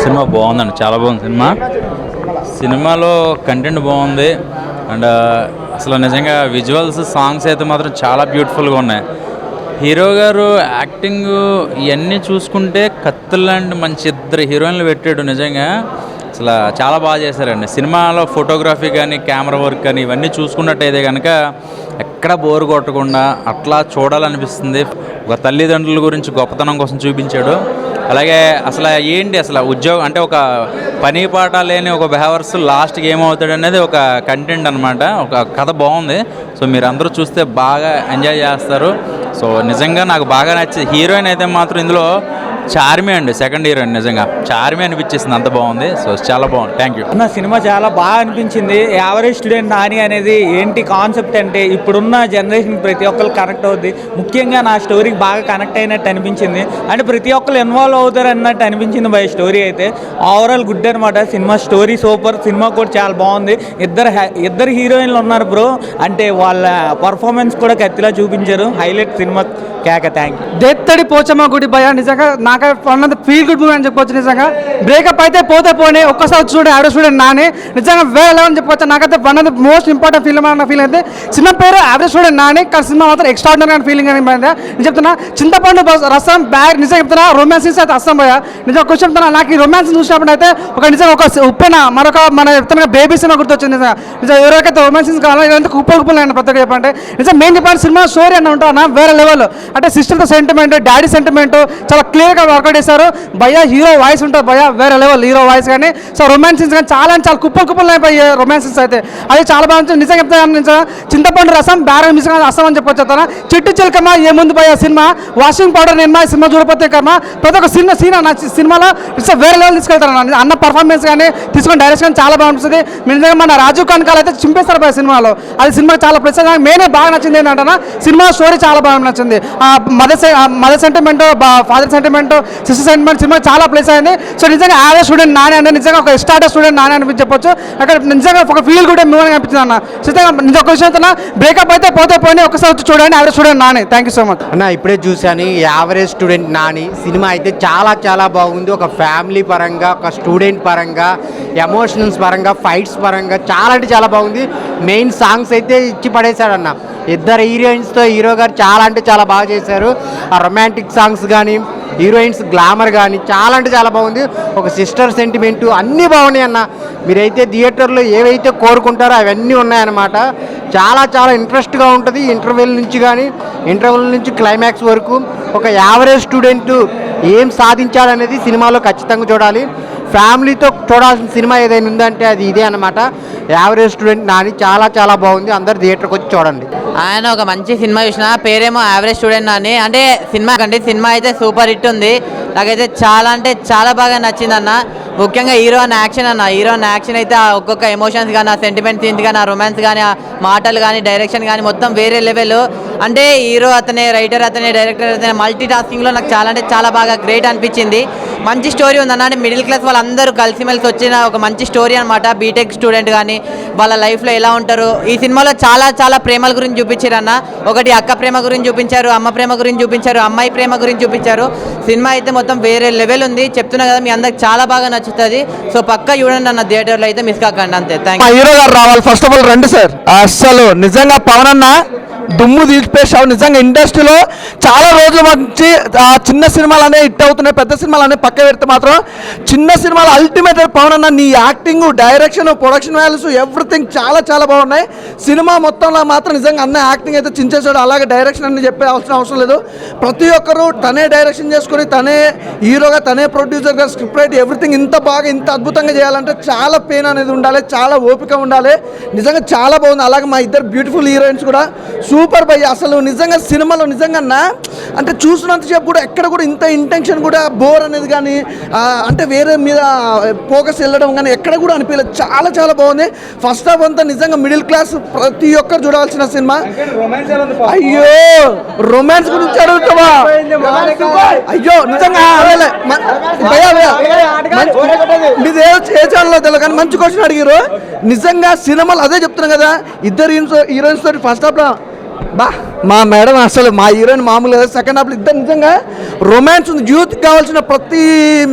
Cinema బాగుందండి, చాలా బాగుంది సినిమాలో కంటెంట్ బాగుంది అండ్ అసలు నిజంగా విజువల్స్ సాంగ్స్ అయితే మాత్రం చాలా బ్యూటిఫుల్గా ఉన్నాయి. హీరో గారు యాక్టింగ్ ఇవన్నీ చూసుకుంటే కత్తులాంటి మంచి ఇద్దరు హీరోయిన్లు పెట్టాడు. నిజంగా అసలు చాలా బాగా చేశారండి. సినిమాలో ఫోటోగ్రఫీ కానీ కెమెరా వర్క్ కానీ ఇవన్నీ చూసుకున్నట్టయితే కనుక ఎక్కడ బోరు కొట్టకుండా అట్లా చూడాలనిపిస్తుంది. ఒక తల్లిదండ్రుల గురించి గొప్పతనం కోసం చూపించాడు. అలాగే అసలు ఉద్యోగం అంటే ఒక పని పాట లేని ఒక బిహేవర్స్ లాస్ట్కి ఏమవుతాడు అనేది ఒక కంటెంట్ అనమాట. ఒక కథ బాగుంది. సో మీరు అందరూ చూస్తే బాగా ఎంజాయ్ చేస్తారు. సో నిజంగా నాకు బాగా నచ్చింది. హీరోయిన్ అయితే మాత్రం ఇందులో చార్మి అండి, సెకండ్ హీరోయిన్ నిజంగా చార్మి అనిపించేసింది, అంత బాగుంది. సో చాలా బాగుంది. Thank you. నా సినిమా చాలా బాగా అనిపించింది. యావరేజ్ స్టూడెంట్ నాని అనేది ఏంటి కాన్సెప్ట్ అంటే ఇప్పుడున్న జనరేషన్ ప్రతి ఒక్కరు కనెక్ట్ అవుద్ది. ముఖ్యంగా నా స్టోరీకి బాగా కనెక్ట్ అయినట్టు అనిపించింది. అంటే ప్రతి ఒక్కరు ఇన్వాల్వ్ అవుతారు అన్నట్టు అనిపించింది బై స్టోరీ అయితే. ఓవరాల్ గుడ్ అనమాట సినిమా. స్టోరీ సూపర్, సినిమా కూడా చాలా బాగుంది. ఇద్దరు హీరోయిన్లు ఉన్నారు బ్రో. అంటే వాళ్ళ పర్ఫార్మెన్స్ కూడా కత్తిలా చూపించారు. హైలైట్ సినిమా కేక. Thank you. దెత్తడి పోచమ్మ గుడి భయ నిజంగా నాకు అన్నది ఫీల్ గుడ్ మూవీ అని చెప్పొచ్చు. నిజంగా బ్రేకప్ అయితే పోతే పోనీ ఒక్కసారి చూడండి, యావరేజ్ స్టూడెంట్ నాని నిజంగా వేరే లెవెల్ అని చెప్పొచ్చు. నాకైతే one of the most important film అన్న ఫీల్ అయితే సినిమా పేరు యావరేజ్ స్టూడెంట్ నాని, కానీ సినిమా మాత్రం ఎక్స్ట్రాడినరీ అని ఫీలింగ్ అని నేను చెప్తున్నా. చింతపండు రసం బ్యాగ్ నిజంగా చెప్తున్నా. రొమాన్స్ అయితే అస్సం భయ నిజంగా క్వశ్చన్ చెప్తున్నా. నాకు ఈ రొమాన్స్ చూసినప్పుడు అయితే నిజంగా ఒక ఉప్పెన మన చెప్తున్నా బేబీ సినిమా గుర్తొచ్చింది. నిజంగా ఎవరికైతే రొమాన్స్ కావాలో ఇదంతా కుప్పలు అయిన ప్రతి ఒక్క చెప్పంటే నిజంగా మెయిన్ చెప్పాలి సినిమా స్టోరీ అని ఉంటాను వేరే లెవెల్. అంటే సిస్టర్తో సెంటిమెంట్, డాడీ సెంటిమెంట్ చాలా క్లియర్గా వర్కౌట్ చేశారు. భయ హీరో వాయిస్ ఉంటుంది భయ వేరే లెవెల్ హీరో వాయిస్. కానీ సో రొమాన్స్ సీన్స్ కానీ చాలా కుప్పలు అయిపోయి రొమాన్స్ సీన్స్ అయితే అది చాలా బాగుంది. నిజంగా చెప్తాను చింతపండు రసం బ్యారల్ మిస్ అస్సం అని చెప్పొచ్చు. చిట్టు చిలకమ్మ ఏముంది భయ సినిమా. వాషింగ్ పౌడర్ నేను సినిమా చూడపోతే కర్మ ప్రతి ఒక్క సీన్ సినిమాలో ఇట్స్ వేరే లెవెల్ తీసుకెళ్తారు. అన్న పర్ఫార్మెన్స్ కానీ తీసుకుని డైరెక్షన్ కానీ చాలా బాగుంటుంది. నిజంగా మన రాజీవ్ కనకాల అయితే చింపేస్తారు భయ సినిమాలో. అది సినిమా చాలా ప్లస్. మెయిన్ బాగా నచ్చింది ఏంటంటే సినిమా స్టోరీ చాలా బాగా నచ్చింది. Mother sentiment, father sentiment, sister sentiment cinema చాలా ప్లేస్ అయింది. సో నిజంగా యావరేజ్ స్టూడెంట్ నాని అంటే నిజంగా ఒక స్టార్టర్ స్టూడెంట్ నాని అని చెప్పొచ్చు. అక్కడ నిజంగా ఒక ఫీల్ కూడా మూవీ అనిపించింది అన్న. నిజంగా నిజ ఒక విషయం బ్రేకప్ అయితే పోతే పోయి ఒకసారి చూడండి average student Nani. Thank you so much అన్న. ఇప్పుడే చూశాను యావరేజ్ స్టూడెంట్ నాని సినిమా అయితే చాలా బాగుంది. ఒక ఫ్యామిలీ పరంగా, ఒక స్టూడెంట్ పరంగా, ఎమోషనల్స్ పరంగా, ఫైట్స్ పరంగా చాలా అంటే చాలా బాగుంది. మెయిన్ సాంగ్స్ అయితే ఇచ్చి పడేశాడన్న. ఇద్దరు హీరోయిన్స్తో హీరో గారు చాలా అంటే చాలా బాగా చేశారు. ఆ రొమాంటిక్ సాంగ్స్ కానీ, హీరోయిన్స్ గ్లామర్ కానీ చాలా అంటే చాలా బాగుంది. ఒక సిస్టర్ సెంటిమెంటు అన్నీ బాగున్నాయి అన్న. మీరైతే థియేటర్లో ఏవైతే కోరుకుంటారో అవన్నీ ఉన్నాయన్నమాట. చాలా ఇంట్రెస్ట్గా ఉంటుంది. ఇంటర్వెల్ నుంచి క్లైమాక్స్ వరకు ఒక యావరేజ్ స్టూడెంట్ ఏం సాధించాడనేది సినిమాలో ఖచ్చితంగా చూడాలి. ఫ్యామిలీతో చూడాల్సిన సినిమా ఏదైనా ఉందంటే అది ఇదే అనమాట. యావరేజ్ స్టూడెంట్ నాని చాలా బాగుంది. అందరు థియేటర్కి వచ్చి చూడండి. ఆయన ఒక మంచి సినిమా చూసిన, పేరేమో యావరేజ్ స్టూడెంట్ నాని. అంటే సినిమా అయితే సూపర్ హిట్ ఉంది. నాకైతే చాలా బాగా నచ్చింది అన్న. ముఖ్యంగా హీరో అన్న యాక్షన్ అయితే ఆ ఒక్కొక్క ఎమోషన్స్ కానీ, ఆ సెంటిమెంట్ సీన్స్ కానీ, ఆ రొమాన్స్ కానీ, ఆ మాటలు కానీ, డైరెక్షన్ కానీ మొత్తం వేరే లెవెల్. అంటే హీరో అతనే, రైటర్ అతనే, డైరెక్టర్ అతనే, మల్టీ టాస్కింగ్లో నాకు చాలా బాగా గ్రేట్ అనిపించింది. మంచి స్టోరీ ఉందన్న. అంటే మిడిల్ క్లాస్ వాళ్ళందరూ కలిసిమెలిసి వచ్చిన ఒక మంచి స్టోరీ అనమాట. బీటెక్ స్టూడెంట్ కానీ వాళ్ళ లైఫ్లో ఎలా ఉంటారు. ఈ సినిమాలో చాలా ప్రేమల గురించి చూపించారు అన్న. ఒకటి అక్క ప్రేమ గురించి చూపించారు, అమ్మ ప్రేమ గురించి చూపించారు, అమ్మాయి ప్రేమ గురించి చూపించారు. సినిమా అయితే మొత్తం వేరే లెవెల్ ఉంది. చెప్తున్నా కదా, మీ అందరికి చాలా బాగా నచ్చుతుంది. సో పక్కా చూడండి అన్న, థియేటర్లో అయితే మిస్ కాకండి. అంతే. Thank you. హీరో గారు రావాలి ఫస్ట్ ఆఫ్ ఆల్ రండి సార్. అసలు నిజంగా పవన్ అన్న దుమ్ము తీర్పేసావు. నిజంగా ఇండస్ట్రీలో చాలా రోజుల నుంచి చిన్న సినిమాలు అనేవి హిట్ అవుతున్నాయి. పెద్ద సినిమాలు అనేవి పక్క పెడితే మాత్రం చిన్న సినిమాలు అల్టిమేట్ పవన్ అన్న. నీ acting, direction, production values everything చాలా బాగున్నాయి. సినిమా మొత్తంలో మాత్రం నిజంగా అన్న యాక్టింగ్ అయితే చించేశాడు. అలాగే డైరెక్షన్ అని చెప్పాల్సిన అవసరం లేదు. ప్రతి ఒక్కరు తనే డైరెక్షన్ చేసుకొని, తనే హీరోగా, తనే ప్రొడ్యూసర్గా, స్క్రిప్ట్ రైట్ ఎవ్రీథింగ్ ఇంత అద్భుతంగా చేయాలంటే చాలా పెయిన్ అనేది ఉండాలి, చాలా ఓపిక ఉండాలి. నిజంగా చాలా బాగుంది. అలాగే మా ఇద్దరు బ్యూటిఫుల్ హీరోయిన్స్ కూడా సూపర్ భయ్య. అసలు నిజంగా సినిమాలో నిజంగా అంటే చూసినంతసేపు కూడా ఎక్కడ కూడా ఇంత ఇంటెన్షన్ కూడా బోర్ అనేది కానీ, అంటే వేరే మీద ఫోకస్ వెళ్ళడం కానీ ఎక్కడ కూడా అనిపించలేదు. చాలా బాగుంది. ఫస్ట్ హాఫ్ అంతా నిజంగా మిడిల్ క్లాస్ ప్రతి ఒక్కరు చూడాల్సిన సినిమా. అయ్యో రొమాన్స్ గురించి అడుగుతావా? అయ్యో నిజంగా మీది ఏ ఛానల్లో తెలియదు కానీ మంచి క్వశ్చన్ అడిగారు. నిజంగా సినిమాలు అదే చెప్తున్నాను కదా, ఇద్దరు హీరోయిన్స్ తోటి ఫస్ట్ హాఫ్ బా మా మేడం అసలు మా హీరోయిన్ మామూలుగా సెకండ్ హాఫ్లో ఇద్దరు నిజంగా రొమాన్స్ ఉంది, యూత్కి కావాల్సిన ప్రతి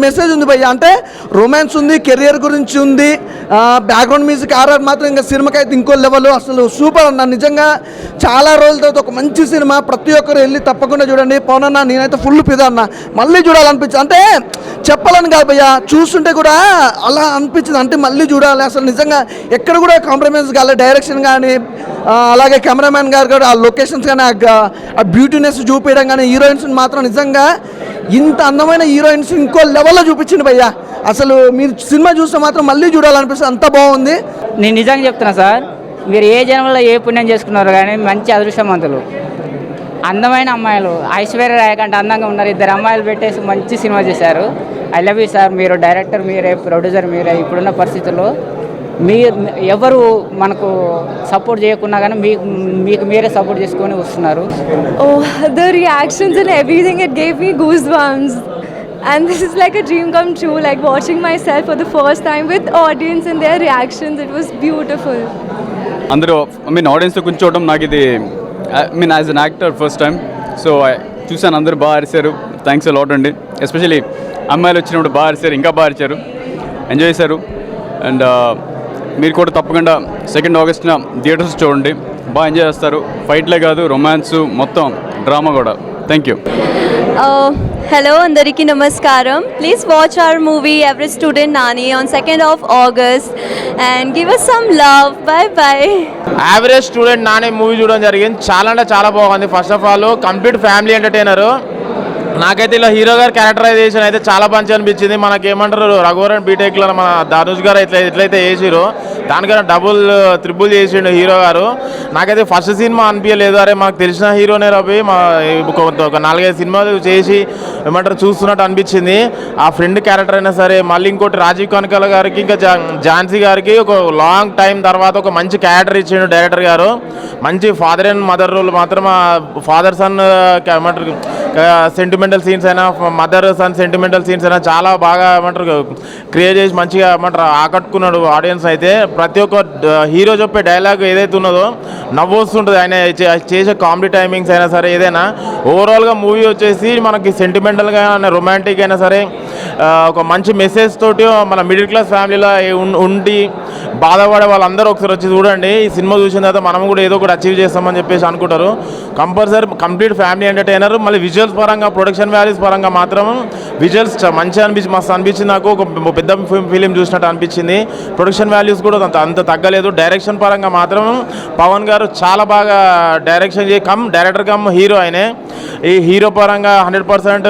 మెసేజ్ ఉంది భయ్య. అంటే రొమాన్స్ ఉంది, కెరియర్ గురించి ఉంది, బ్యాక్గ్రౌండ్ మ్యూజిక్ ఆర్ఆర్ మాత్రం ఇంకా సినిమాకి అయితే ఇంకో లెవెల్. అసలు సూపర్ అన్న, నిజంగా చాలా రోజుల తర్వాత ఒక మంచి సినిమా. ప్రతి ఒక్కరు వెళ్ళి తప్పకుండా చూడండి. పవన్ అన్న నేనైతే ఫుల్ పిదా అన్న, మళ్ళీ చూడాలనిపించింది. అంటే చెప్పాలని కాదు భయ్య, చూస్తుంటే కూడా అలా అనిపించింది, అంటే మళ్ళీ చూడాలి. అసలు నిజంగా ఎక్కడ కూడా కాంప్రమైజ్ కాలే, డైరెక్షన్ కానీ అలాగే కెమెరామ్యాన్ గారు కూడా ఆ లొకేషన్స్ కానీ ఆ బ్యూటీనెస్ చూపించడం కానీ, హీరోయిన్స్ మాత్రం నిజంగా ఇంత అందమైన హీరోయిన్స్ ఇంకో లెవెల్లో చూపించింది భయ్య. అసలు మీరు సినిమా చూస్తే మాత్రం మళ్ళీ చూడాలనిపిస్తుంది, అంత బాగుంది. నేను నిజంగా చెప్తున్నా సార్, మీరు ఏ జన్మలో ఏ పుణ్యం చేసుకున్నారు కానీ మంచి అదృష్టవంతులు. అందమైన అమ్మాయిలు, ఐశ్వర్య రాయ్ కంటే అందంగా ఉన్నారు. ఇద్దరు అమ్మాయిలు పెట్టేసి మంచి సినిమా చేశారు. I love you sir. మీరు డైరెక్టర్ మీరే, ప్రొడ్యూసర్ మీరే. ఇప్పుడున్న పరిస్థితుల్లో మీరు ఎవరు మనకు సపోర్ట్ చేయకున్నా కానీ మీకు మీరే సపోర్ట్ చేసుకొని వస్తున్నారు. Oh, the reactions and everything, it gave me goosebumps. And this is like a dream come true, like watching myself for the first time with audience and their reactions. It was beautiful. అందరూ ఆడియన్స్తో కూర్చోవడం నాకు ఇది as an actor first time. So చూసాను, అందరూ బాగా అరిశారు. Thanks lot అండి. Especially అమ్మాయిలు వచ్చినప్పుడు బాగా అరిశారు, ఇంకా బాగా అరిచారు, ఎంజాయ్ చేశారు. అండ్ మీరు కూడా తప్పకుండా 2nd ఆగస్ట్న థియేటర్స్ చూడండి, బాగా ఎంజాయ్ చేస్తారు. ఫైట్లే కాదు, రొమాన్స్, మొత్తం డ్రామా కూడా. Thank you. Hello, Andariki Namaskaram. Please watch our movie Average Student Nani on 2nd of August and give us some love. Bye bye. Average student Nani movie చూడడం జరిగింది. చాలా అంటే చాలా బాగుంది. First of all complete family entertainer. నాకైతే ఇలా hero గారి characterisation అయితే చాలా మంచి అనిపించింది. మనకేమంటారు, రఘువరన్ బీటెక్లో మన ధనుష్ గారు ఎట్లయితే చేసిరో దానికన్నా డబుల్ త్రిబుల్ చేసిండు హీరో గారు. నాకైతే ఫస్ట్ సినిమా అనిపించలేదు, అరే మనకు తెలిసిన హీరోనే రవి, ఒక 4-5 సినిమాలు చేసి ఏమంటారు చూస్తున్నట్టు అనిపించింది. ఆ ఫ్రెండ్ క్యారెక్టర్ అయినా సరే, మళ్ళీ ఇంకోటి రాజీవ్ కనకాల గారికి ఇంకా ఝాన్సీ గారికి ఒక లాంగ్ టైం తర్వాత ఒక మంచి క్యారెక్టర్ ఇచ్చిండు డైరెక్టర్ గారు. మంచి ఫాదర్ అండ్ మదర్ రోల్ మాత్రం, ఫాదర్ సన్ ఏమంటారు సెంటిమెంటల్ సీన్స్ అయినా, మదర్ సన్ సెంటిమెంటల్ సీన్స్ అయినా చాలా బాగా ఏమంటారు క్రియేట్ చేసి మంచిగా ఏమంటారు ఆకట్టుకున్నాడు ఆడియన్స్. అయితే ప్రతి ఒక్క హీరో చెప్పే డైలాగ్ ఏదైతే ఉన్నదో నవ్వు వస్తుంటుంది. ఆయన చేసే కామెడీ టైమింగ్స్ అయినా సరే, ఏదైనా ఓవరాల్గా మూవీ వచ్చేసి మనకి సెంటిమెంటల్గా రొమాంటిక్ అయినా సరే, ఒక మంచి మెసేజ్ తోటి మన మిడిల్ క్లాస్ ఫ్యామిలీలో ఉండి బాధపడే వాళ్ళందరూ ఒకసారి వచ్చి చూడండి. ఈ సినిమా చూసిన తర్వాత మనం కూడా ఏదో ఒకటి అచీవ్ చేస్తామని చెప్పేసి అనుకుంటారు. Compulsory complete family entertainer. మళ్ళీ విజువల్స్ పరంగా, ప్రొడక్షన్ వాల్యూస్ పరంగా మాత్రం విజువల్స్ మంచిగా మస్తు అనిపించింది. నాకు ఒక పెద్ద ఫిలిం చూసినట్టు అనిపించింది. ప్రొడక్షన్ వాల్యూస్ కూడా అంత తగ్గలేదు. డైరెక్షన్ పరంగా మాత్రం పవన్ గారు చాలా బాగా డైరెక్షన్ డైరెక్టర్ కమ్ హీరో ఆయనే. ఈ హీరో పరంగా 100%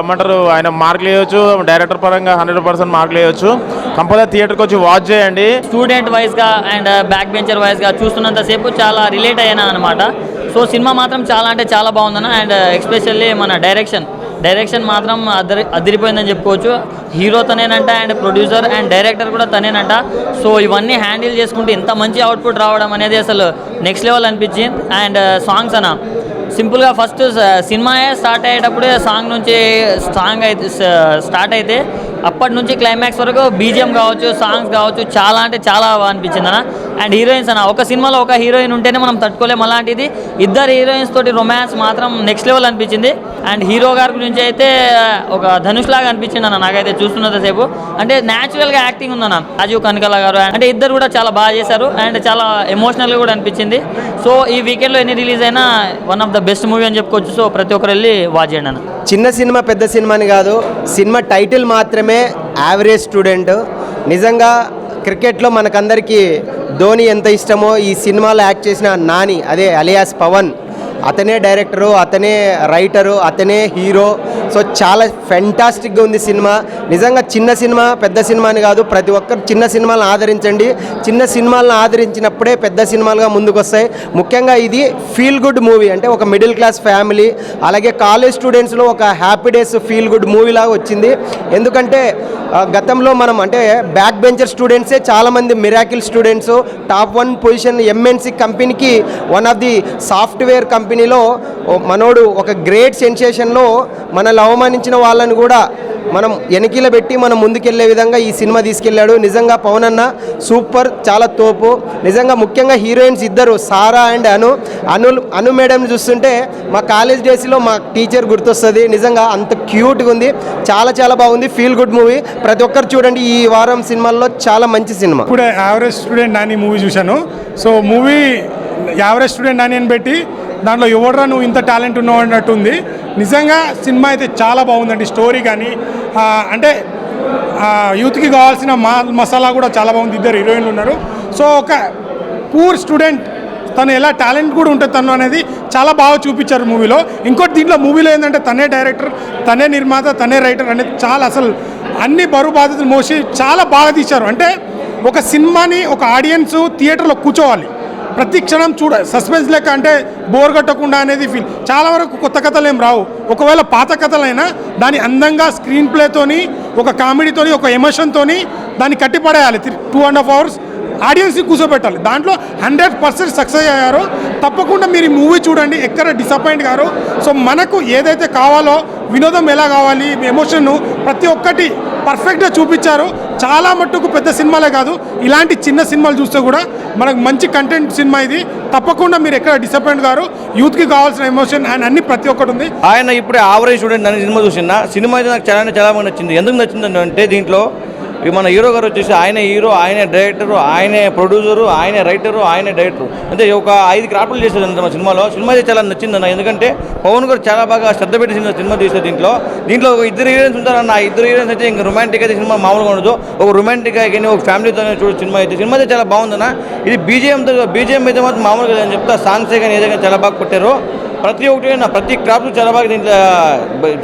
ఏమంటారు ఆయన మార్కులు వేయవచ్చు, డైరెక్టర్ పరంగా 100% మార్కులు వేయవచ్చు. కంపల్సరీ థియేటర్కి వచ్చి వాచ్ చేయండి. స్టూడెంట్ వైజ్గా అండ్ బ్యాక్ బెంచర్ వైజ్గా చూస్తున్నంతసేపు చాలా రిలేట్ అయినా అనమాట. సో సినిమా మాత్రం చాలా అంటే చాలా బాగుందన్న. అండ్ ఎస్పెషల్లీ మన డైరెక్షన్ మాత్రం అదిరిపోయిందని చెప్పుకోవచ్చు. హీరో తనేనంట, అండ్ ప్రొడ్యూసర్ అండ్ డైరెక్టర్ కూడా తనేనంట. సో ఇవన్నీ హ్యాండిల్ చేసుకుంటూ ఇంత మంచి అవుట్పుట్ రావడం అనేది అసలు నెక్స్ట్ లెవెల్ అనిపించింది. అండ్ సాంగ్స్ అన్న సింపుల్గా ఫస్ట్ సినిమాయే స్టార్ట్ అయ్యేటప్పుడే సాంగ్ అయితే స్టార్ట్ అయితే అప్పటి నుంచి క్లైమాక్స్ వరకు బీజిఎం కావచ్చు, సాంగ్స్ కావచ్చు, చాలా అంటే చాలా అనిపించింది అన్న. అండ్ హీరోయిన్స్ అన్న, ఒక సినిమాలో ఒక హీరోయిన్ ఉంటేనే మనం తట్టుకోలేము. అలాంటిది 2 హీరోయిన్స్ తోటి రొమాన్స్ మాత్రం నెక్స్ట్ లెవెల్ అనిపించింది. అండ్ హీరో గారి గురించి అయితే ఒక ధనుష్ లాగా అనిపించింది అన్న నాకైతే చూస్తున్నంతసేపు. అంటే న్యాచురల్గా యాక్టింగ్ ఉందన్న. రాజీవ్ కనకాల గారు అంటే ఇద్దరు కూడా చాలా బాగా చేశారు. అండ్ చాలా ఎమోషనల్గా కూడా అనిపించింది. సో ఈ వీకెండ్లో ఎన్ని రిలీజ్ అయినా one of the best movie అని చెప్పుకోవచ్చు. సో ప్రతి ఒక్కరు వెళ్ళి వాచ్ చేయండి అన్న. చిన్న సినిమా పెద్ద సినిమా అని కాదు, సినిమా టైటిల్ మాత్రమే యావరేజ్ స్టూడెంట్. నిజంగా క్రికెట్లో మనకందరికీ ధోని ఎంత ఇష్టమో, ఈ సినిమాలో యాక్ట్ చేసిన నాని, అదే అలియాస్ పవన్, అతనే డైరెక్టరు, అతనే రైటరు, అతనే హీరో. సో చాలా ఫెంటాస్టిక్గా ఉంది సినిమా. నిజంగా చిన్న సినిమా పెద్ద సినిమా అని కాదు, ప్రతి ఒక్కరు చిన్న సినిమాలను ఆదరించండి. చిన్న సినిమాలను ఆదరించినప్పుడే పెద్ద సినిమాలుగా ముందుకు వస్తాయి. ముఖ్యంగా ఇది ఫీల్ గుడ్ మూవీ. అంటే ఒక మిడిల్ క్లాస్ ఫ్యామిలీ, అలాగే కాలేజ్ స్టూడెంట్స్లో ఒక happy days feel good movie లాగా వచ్చింది. ఎందుకంటే గతంలో మనం అంటే బ్యాక్ బెంచర్ స్టూడెంట్సే చాలామంది miracle students top 1 position MNC కంపెనీకి వన్ ఆఫ్ ది సాఫ్ట్వేర్ కంపెనీలో మనోడు ఒక గ్రేట్ సెన్సేషన్లో మనల్ని అవమానించిన వాళ్ళని కూడా మనం వెనకీల పెట్టి మనం ముందుకెళ్లే విధంగా ఈ సినిమా తీసుకెళ్ళాడు. నిజంగా పవన్ అన్న సూపర్, చాలా తోపు. నిజంగా ముఖ్యంగా హీరోయిన్స్ ఇద్దరు సారా అండ్ అను మేడంని చూస్తుంటే మా కాలేజ్ డేస్లో మా టీచర్ గుర్తొస్తుంది. నిజంగా అంత క్యూట్గా ఉంది, చాలా చాలా బాగుంది. ఫీల్ గుడ్ మూవీ, ప్రతి ఒక్కరు చూడండి. ఈ వారం సినిమాల్లో చాలా మంచి సినిమా. ఇప్పుడే యావరేజ్ స్టూడెంట్ నాని మూవీ చూశాను. So movie average student Nani అని పెట్టి దాంట్లో ఎవడరా నువ్వు ఇంత టాలెంట్ ఉన్నావు అన్నట్టు ఉంది. నిజంగా సినిమా అయితే చాలా బాగుందండి. స్టోరీ కానీ అంటే యూత్కి కావాల్సిన మసాలా కూడా చాలా బాగుంది. ఇద్దరు హీరోయిన్లు ఉన్నారు. సో ఒక పూర్ స్టూడెంట్ తను ఎలా టాలెంట్ కూడా ఉంటుంది తను అనేది చాలా బాగా చూపించారు మూవీలో. ఇంకోటి దీంట్లో మూవీలో ఏంటంటే తనే డైరెక్టర్, తనే నిర్మాత, తనే రైటర్ అనేది చాలా అసలు అన్ని బరువు బాధ్యతలు మోసి చాలా బాగా తీశారు. అంటే ఒక సినిమాని ఒక ఆడియన్స్ థియేటర్లో కూర్చోవాలి, ప్రతి క్షణం సస్పెన్స్ లెక్క, అంటే బోర్ కొట్టకుండా అనేది ఫీల్. చాలా వరకు కొత్త కథలు ఏం రావు, ఒకవేళ పాత కథలైనా దాని అందంగా స్క్రీన్ ప్లేతోని, ఒక కామెడీతోని, ఒక ఎమోషన్తోని దాన్ని కట్టిపడేయాలి. 2.5 hours ఆడియన్స్ని కూర్చోబెట్టాలి. దాంట్లో 100% సక్సెస్ అయ్యారు. తప్పకుండా మీరు ఈ మూవీ చూడండి, ఎక్కడ డిసప్పాయింట్ గారు. సో మనకు ఏదైతే కావాలో, వినోదం ఎలా కావాలి, ఎమోషన్ను ప్రతి ఒక్కటి పర్ఫెక్ట్గా చూపించారు. చాలా మట్టుకు పెద్ద సినిమాలే కాదు, ఇలాంటి చిన్న సినిమాలు చూస్తే కూడా మనకు మంచి కంటెంట్ సినిమా ఇది. తప్పకుండా మీరు ఎక్కడ డిసప్పాయింట్ గారు. యూత్కి కావాల్సిన ఎమోషన్ అండ్ అన్ని ప్రతి ఒక్కటి ఉంది. ఆయన ఇప్పుడే ఆవరేజ్ స్టూడెంట్ అనే సినిమా చూసిన సినిమా అయితే నాకు చాలా బాగా నచ్చింది. ఎందుకు నచ్చింది అంటే దీంట్లో మన హీరో గారు వచ్చేసి ఆయనే హీరో, ఆయనే డైరెక్టరు, ఆయనే ప్రొడ్యూసరు, ఆయనే రైటరు, ఆయనే డైరెక్టరు, అంటే ఒక 5 క్రాఫ్ట్లు చేశారు అంత మా సినిమాలో. సినిమా అయితే చాలా నచ్చిందన్న. ఎందుకంటే పవన్ గారు చాలా బాగా శ్రద్ధ పెట్టి సినిమా తీస్తారు. దీంట్లో 2 హీరోయిన్స్ ఉంటారన్న. 2 హీరోయిన్స్ అయితే ఇంకా రొమాంటిక్ అయితే సినిమా మామూలుగా ఉండదు. ఒక రొమాంటిక్ కానీ ఒక ఫ్యామిలీతో చూడొచ్చు సినిమా అయితే చాలా బాగుందన్న. ఇది బీజిఎం అయితే మాత్రం మామూలుగా అని చెప్తా. సాంగ్సే కానీ ఏదైనా చాలా బాగా కొట్టారు. ప్రతి ఒక్కటి ప్రతి క్రాఫ్ట్ చాలా బాగా దీంట్లో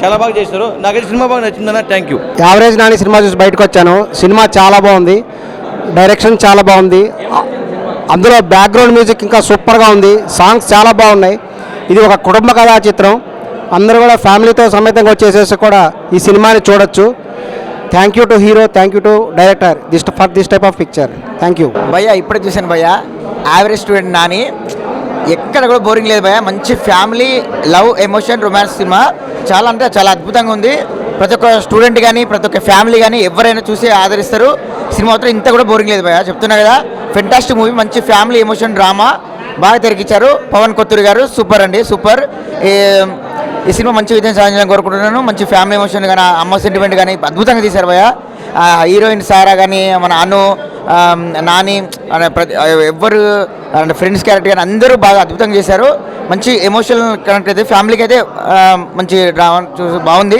చాలా బాగా చేస్తారు. నాకైతే సినిమా బాగా నచ్చిందన్న. Thank you. Average Nani cinema చూసి బయటకు వచ్చాను. సినిమా చాలా బాగుంది, డైరెక్షన్ చాలా బాగుంది, అందులో బ్యాక్గ్రౌండ్ మ్యూజిక్ ఇంకా సూపర్గా ఉంది, సాంగ్స్ చాలా బాగున్నాయి. ఇది ఒక కుటుంబ కథా చిత్రం. అందరూ కూడా ఫ్యామిలీతో సమేతంగా వచ్చేసేసి కూడా ఈ సినిమాని చూడొచ్చు. Thank you to hero, thank you to director for this type of picture. Thank you. భయ్యా ఇప్పుడే చూశాను భయ్యా, యావరేజ్ స్టూడెంట్ నాని. ఎక్కడ కూడా బోరింగ్ లేదు భయ్యా. మంచి family love emotion romance cinema. చాలా అంటే చాలా అద్భుతంగా ఉంది. ప్రతి ఒక్క స్టూడెంట్ కానీ ప్రతి ఒక్క ఫ్యామిలీ కానీ ఎవరైనా చూసి ఆదరిస్తారు. సినిమా మాత్రం ఇంత కూడా బోరింగ్ లేదు భయ్యా, చెప్తున్నా కదా. ఫెంటాస్టిక్ మూవీ, మంచి ఫ్యామిలీ ఎమోషన్ డ్రామా బాగా తెరకిచ్చారు. పవన్ కొత్తూరి గారు సూపర్ అండి, సూపర్. ఈ సినిమా మంచి విజయం సాధించాలని కోరుకుంటున్నాను. మంచి ఫ్యామిలీ ఎమోషన్ కానీ అమ్మ సెంటిమెంట్ కానీ అద్భుతంగా తీశారు భయ్యా. హీరోయిన్ సారా కానీ మన అను నాని ఎవ్వరు ఫ్రెండ్స్ క్యారెక్టర్ కానీ అందరూ బాగా అద్భుతంగా చేశారు. మంచి ఎమోషనల్ కనెక్ట్ అయితే ఫ్యామిలీకి అయితే మంచి డ్రామా చూసి బాగుంది.